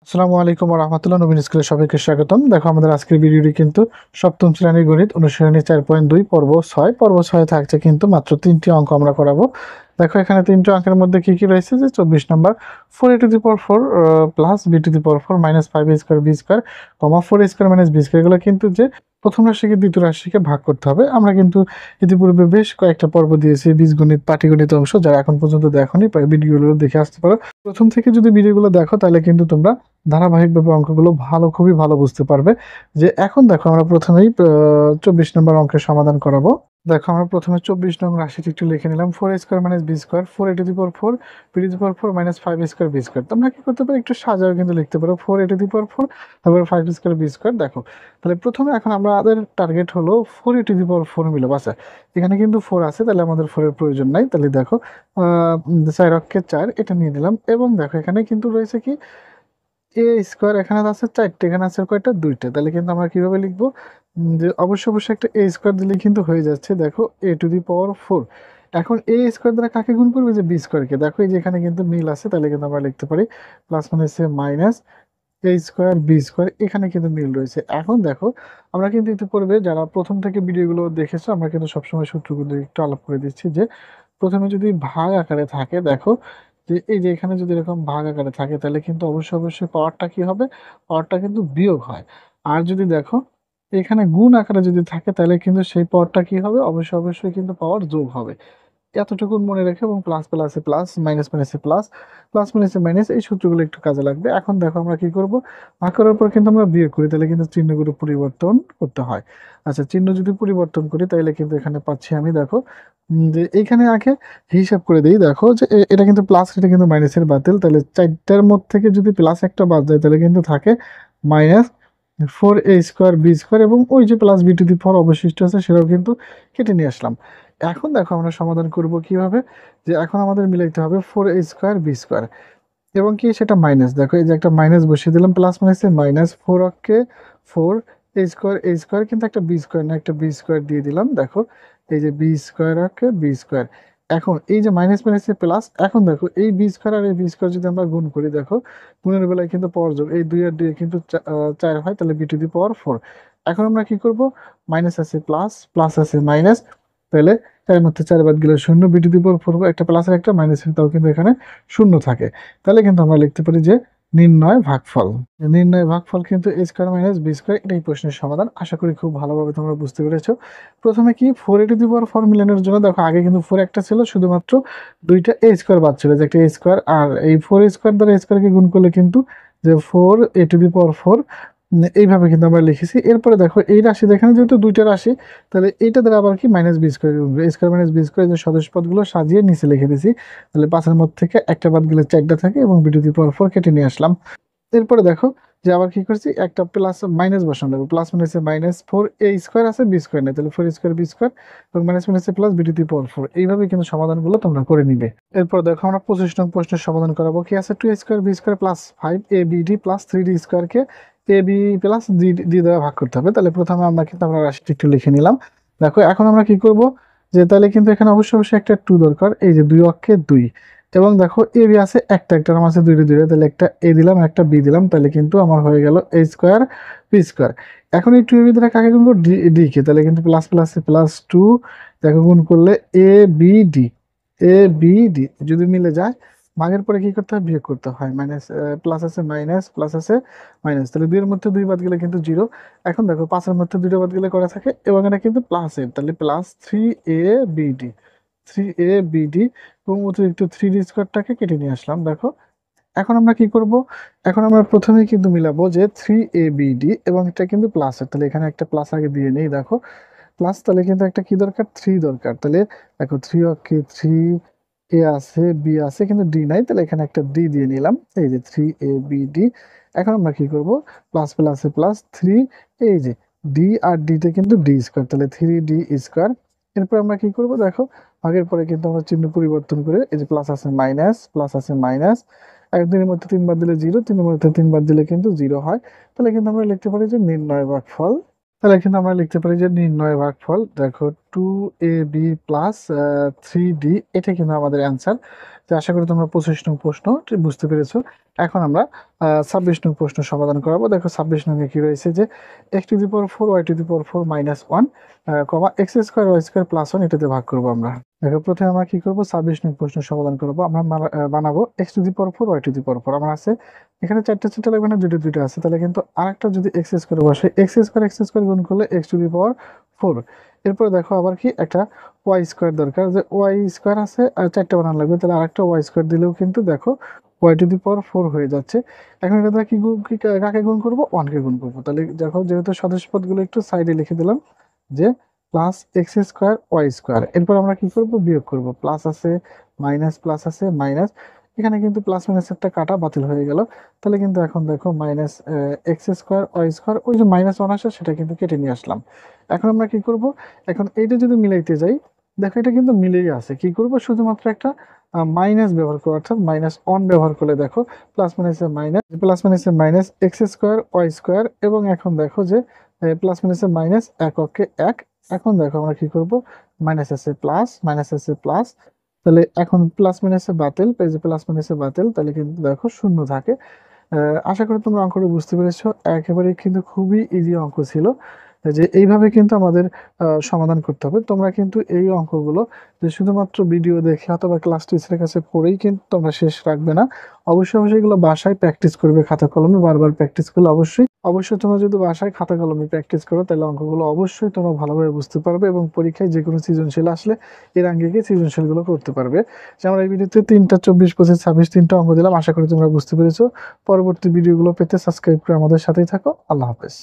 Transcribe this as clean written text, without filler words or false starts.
আসসালামু আলাইকুম ওয়া রাহমাতুল্লাহ। নবীন স্কুলে সবাইকে স্বাগতম। দেখো আমাদের আজকের ভিডিওটি কিন্তু সপ্তম শ্রেণীর গণিত অনুশীলনী 4.2 পর্ব 6। পর্ব 6 থাকছে কিন্তু মাত্র 3টি অঙ্ক আমরা করাবো। দেখো এখানে 3টি অঙ্কের মধ্যে কি কি রয়েছে, যে 24 নম্বর 4a to the power 4 plus b to the power 4 minus 5a square b square, 4a square minus b square, এগুলো কিন্তু যে প্রথম রাশিকে দ্বিতীয় রাশিকে ভাগ করতে হবে। আমরা কিন্তু ইতিপূর্বে বেশ কয়েকটা পর্ব দিয়েছি, বীজগণিত, পাটিগণিত অংশ। যারা এখন পর্যন্ত দেখোনি, ভিডিওগুলো দেখে আসতে পারো। প্রথম থেকে যদি ভিডিওগুলো দেখো তাহলে কিন্তু তোমরা ধারাবাহিকভাবে অঙ্কগুলো খুবই ভালো বুঝতে পারবে। যে এখন দেখো আমরা প্রথমেই 24 নম্বর অঙ্কের সমাধান করাবো। দেখো আমরা প্রথমে 24 নং রাশিটি একটু লিখে নিলাম। 4a square minus b square, 4a to the power 4 b to the power 4 minus 5a square b square. তোমরা কি করতে পারো, একটু সাজাও কিন্তু লিখতে পারো 4a টু দি পাওয়ার 4 তারপর 5 স্কয়ার b স্কয়ার। দেখো তাহলে প্রথমে এখন আমাদের টার্গেট হলো 4a টু দি পাওয়ার 4 মিলে। বাসা এখানে কিন্তু 4 আছে, তাহলে আমাদের 4 এর প্রয়োজন নাই। তাহলে দেখো 4 অক্ষে 4 এটা নিয়ে নিলাম। এবং দেখো এখানে কিন্তু রয়েছে কি এ স্কোয়ার, এখানে আছে 4টে, এখানে আছে কয়টা, 2টা। তাহলে কিন্তু আমরা কিভাবে লিখবো, যে অবশ্যই একটা এ স্কোয়ার দিলে কিন্তু হয়ে যাচ্ছে। দেখো a টু দি পাওয়ার 4। এখন এ স্কোয়ার দ্বারা কাকে গুণ করবে, যে বি স্কোয়ারকে। দেখো এই যে এখানে কিন্তু মিল আছে, তাহলে কিন্তু আমরা লিখতে পারি প্লাস মানে হচ্ছে মাইনাস এ স্কোয়ার বি স্কোয়ার, এখানে কিন্তু মিল রয়েছে। এখন দেখো আমরা কিন্তু ইতিপূর্বে যারা প্রথম থেকে ভিডিওগুলো দেখেছো, আমরা কিন্তু সবসময় সূত্রগুলো একটু আলাপ করে দিচ্ছি। যে প্রথমে যদি ভাগ আকারে থাকে, দেখো যে এই যে এখানে যদি এরকম ভাগ আকারে থাকে, তাহলে কিন্তু অবশ্যই পাওয়ারটা কি হবে, পাওয়ারটা কিন্তু বিয়োগ হয়। আর যদি দেখো এখানে গুণ আকারে যদি থাকে, তাহলে কিন্তু সেই পাওয়ারটা কি হবে, অবশ্যই কিন্তু পাওয়ার যোগ হবে। এতটুকু মনে রেখে, এবং প্লাস প্লাসে প্লাস, মাইনাস মাইনাসে প্লাস, প্লাস মাইনাসে মাইনাস, এই সূত্রগুলো একটু কাজে লাগবে। এখন দেখো আমরা কি করব, ভাগ করার পর কিন্তু আমরা বিয়োগ করি, তাহলে কিন্তু চিহ্নগুলো পরিবর্তন করতে হয়। আচ্ছা, চিহ্ন যদি পরিবর্তন করি তাহলে কিন্তু এখানে পাচ্ছি আমি, দেখো যে এইখানে আগে হিসাব করে দিই। দেখো যে এটা কিন্তু প্লাস, এটা কিন্তু মাইনাসের বাতিল। তাহলে 4টার মধ্যে থেকে যদি প্লাস একটা বাদ যায়, তাহলে কিন্তু থাকে minus 4a square B square, এবং ওই যে প্লাস বি টু দি পাওয়ার অবশিষ্ট আছে সেটাও কিন্তু কেটে নিয়ে আসলাম। এখন দেখো আমরা সমাধান করব কিভাবে, যে এখন আমাদের মিলাইতে হবে 4a স্কোয়ার বি স্কোয়ার এবং কি সেটা মাইনাস। দেখো এই যে একটা মাইনাস বসিয়ে দিলাম, প্লাস মাইনাসে মাইনাস, 4 অক্ষে 4 এ স্কোয়ার কিন্তু একটা বি স্কোয়ার, না একটা বি স্কোয়ার দিয়ে দিলাম। দেখো এই যে বি স্কোয়ার অক্ষে বি স্কোয়ার। এখন এই যে মাইনাস মাইনাসে প্লাস, এখন দেখো এই বি স্কোয়ার আর এই বি স্কোয়ার যদি আমরা গুণ করি, দেখো গুণের বেলায় কিন্তু পাওয়ার যোগ, এই 2 আর 2 কিন্তু 4 হয়, তাহলে বি টু দি পাওয়ার 4। এখন আমরা কি করব, মাইনাস আছে প্লাস, প্লাস আছে মাইনাস, তাহলে এর মধ্যে 4 বাদ গেলে শূন্য, বি টু দি পাওয়ার 4, একটা প্লাসের একটা মাইনাসের, তাও কিন্তু এখানে শূন্য থাকে। তাহলে কিন্তু আমরা লিখতে পারি যে নির্ণয় ভাগফল। নির্ণয় ভাগফল কিন্তু এ স্কোয়ার মাইনাস বি স্কোয়ার, এটাই প্রশ্নের সমাধান। আশা করি খুব ভালোভাবে তোমরা বুঝতে পেরেছো। প্রথমে কি 4a টু দি পাওয়ার 4 মিলানোর জন্য, দেখো আগে কিন্তু 4 একটা ছিল, শুধুমাত্র 2টা এ স্কোয়ার বাদ ছিল, যে একটা এ স্কোয়ার, আর এই 4 স্কোয়ার দ্বারা এ স্কোয়ারকে গুণ করলে কিন্তু যে 4a টু দি পাওয়ার 4, এইভাবে কিন্তু আমরা লিখেছি। এরপরে দেখো এই রাশি, এখানে যেহেতু 2টা রাশি, তাহলে এইটা দ্বারা আবার কি মাইনাস বি স্কোয়ার, এ স্কোয়ার মাইনাস বি স্কোয়ার, যে সদস্য পদগুলো সাজিয়ে নিচে লিখে দিছি। তাহলে 5-এর মধ্যে থেকে একটা বাদ গেলে 4টা থাকে, এবং বি টু দি পাওয়ার 4 কেটে নিয়ে আসলাম। এরপরে দেখো যে আবার কি করছি, একটা প্লাস মাইনাস বসানো লাগবে, প্লাস মাইনাসে মাইনাস, 4a স্কোয়ার আছে বি স্কোয়ার নেই, তাহলে 4 স্কোয়ার বি স্কোয়ার, এবং মাইনাস মাইনাসে প্লাস বি টু দি পাওয়ার 4। এইভাবে কিন্তু সমাধানগুলো তোমরা করে নিবে। এরপর দেখো আমরা 25 নং প্রশ্নের সমাধান করাবো। কি আছে, 2 square B square plus 5ab plus 3d স্কোয়ারকে এ বি প্লাস ডি দ্বারা ভাগ করতে হবে। তাহলে প্রথমে আমরা রাশিটি একটু লিখে নিলাম। দেখো এখন আমরা কি করব, যে তাহলে কিন্তু এখানে অবশ্যই একটা 2 দরকার, এই যে 2 অক্ষে 2, এবং দেখো এ বি আছে একটা নাম আছে 2 তাহলে একটা এ দিলাম, একটা বি দিলাম, তাহলে কিন্তু আমার হয়ে গেল এ স্কোয়ার বি স্কোয়ার। এখন এই 2 এ বি দ্বারা কাকে গুণ করবো, ডি কে, তাহলে কিন্তু প্লাস প্লাস প্লাস 2, দেখো গুণ করলে A B D, A B D যদি মিলে যায়, ভাগের পরে কি করতে হয়, বিয়োগ করতে হয়। মাইনাস প্লাস আছে মাইনাস, প্লাস আছে মাইনাস, তাহলে 2 এর মধ্যে 2 বাদ গেলে কিন্তু 0। এখন দেখো 5-এর মধ্যে 2টা বাদ গেলে করা থাকে, এবং এটা কিন্তু প্লাসের, তাহলে প্লাস 3ab, 3ab, এবং অতিরিক্ত 3d স্কোয়ারটাকে কেটে নিয়ে আসলাম। দেখো এখন আমরা কি করব, এখন আমরা প্রথমেই কিন্তু মিলাবো যে 3abd, এবং এটা কিন্তু প্লাসের, তাহলে এখানে একটা প্লাস আগে দিয়ে নেই। দেখো প্লাস, তাহলে কিন্তু একটা কি দরকার, 3 দরকার। তাহলে দেখো 3 অক্ষে 3, এ আছে বি আছে কিন্তু ডি নাই, তাহলে এখানে একটা ডি দিয়ে নিলাম, এই যে 3abd। এখন আমরা কি করব, প্লাস প্লাসে প্লাস 3, এই যে ডি আর ডিতে কিন্তু ডি স্কোয়ার, তাহলে 3d স্কোয়ার। এরপর আমরা কি করব, দেখো ভাগের পরে কিন্তু আমরা চিহ্ন পরিবর্তন করে, এই যে প্লাস আছে মাইনাস, প্লাস আছে মাইনাস, 1-2-এর মধ্যে 3 বাদ দিলে 0, 3-এর মধ্যে 3 বাদ দিলে কিন্তু 0 হয়। তাহলে কিন্তু আমরা লিখতে পারি যে নির্ণয় ভাগফল। তাহলে কিন্তু আমরা লিখতে পারি যে নির্ণয় ভাগফল, দেখো 2ab প্লাস 3d, এটা কিন্তু আমাদের অ্যান্সার। যে আশা করি তোমরা 25 নং প্রশ্ন বুঝতে পেরেছো। এখন আমরা 26 নং প্রশ্ন সমাধান করাবো। দেখো 26 নং এ কি রয়েছে যে x⁴ y⁴ -1 x² y² +1 এটাতে ভাগ করবো আমরা। দেখো প্রথমে আমরা কি করবো 26 নং প্রশ্ন সমাধান করবো। আমরা বানাবো x⁴ y⁴ আমার আছে এখানে 4টা লাগবে না, 2টা আছে, তাহলে কিন্তু আরেকটা যদি x² বসে x² গুণ করলে x⁴। এরপর দেখো আবার কি একটা y² দরকার, যে y² আছে আর 4টা বানানো লাগবে, তাহলে আরেকটা y² দিলেও কিন্তু দেখো y⁴ হয়ে যাচ্ছে। এখন এটা দ্বারা কাকে গুণ করবো, 1 কে গুণ করবো। তাহলে দেখো যেহেতু সদস্য পদগুলো একটু সাইডে লিখে দিলাম যে +x² y²। এরপর আমরা কি করব, বিয়োগ করব। প্লাস আছে মাইনাস, প্লাস আছে মাইনাস, এখানে কিন্তু প্লাস মাইনাস একটা কাটা বাতিল হয়ে গেল। তাহলে কিন্তু এখন দেখো -x² y², ওই যে -1 আসে সেটা কিন্তু কেটে নিয়ে আসলাম। এখন আমরা কি করব, এখন এইটা যদি মিলাইতে যাই, দেখো এটা কিন্তু মিলেই আছে। কি করব, শুধুমাত্র একটা মাইনাস ব্যবহার করবো, অর্থাৎ -1 ব্যবহার করলে দেখো প্লাস মাইনাসে মাইনাস x² y² এবং এখন দেখো যে প্লাস মাইনাসে মাইনাস, এককে এক। এখন দেখো আমরা কি করব, মাইনাস আছে প্লাস, মাইনাস আছে প্লাস, তাহলে এখন প্লাস মাইনাসে বাতিল, পেজে প্লাস মাইনাসে বাতিল, তাহলে কিন্তু দেখো শূন্য থাকে। আশা করি তোমরা অঙ্কটা বুঝতে পেরেছো। একেবারে কিন্তু খুবই ইজি অঙ্ক ছিল, যে এইভাবে কিন্তু আমাদের সমাধান করতে হবে। তোমরা কিন্তু এই অঙ্কগুলো যে শুধুমাত্র ভিডিও দেখে অথবা ক্লাস টিচারের কাছে পড়েই কিন্তু তোমরা শেষ রাখবে না, অবশ্যই এগুলো বাসায় প্র্যাকটিস করবে, খাতা কলমে বারবার প্র্যাকটিস করলে অবশ্যই তোমরা যদি বাসায় খাতা কলমে প্র্যাকটিস করো, তাহলে অঙ্কগুলো অবশ্যই তোমরা ভালোভাবে বুঝতে পারবে এবং পরীক্ষায় যে কোনো সৃজনশীল আসলে এর আঙ্গিকে সৃজনশীলগুলো করতে পারবে। যে আমরা এই ভিডিওতে 3টা 24 25 26 3টা অঙ্ক দিলাম, আশা করি তোমরা বুঝতে পেরেছো। পরবর্তী ভিডিওগুলো পেতে সাবস্ক্রাইব করে আমাদের সাথেই থাকো। আল্লাহ হাফেজ।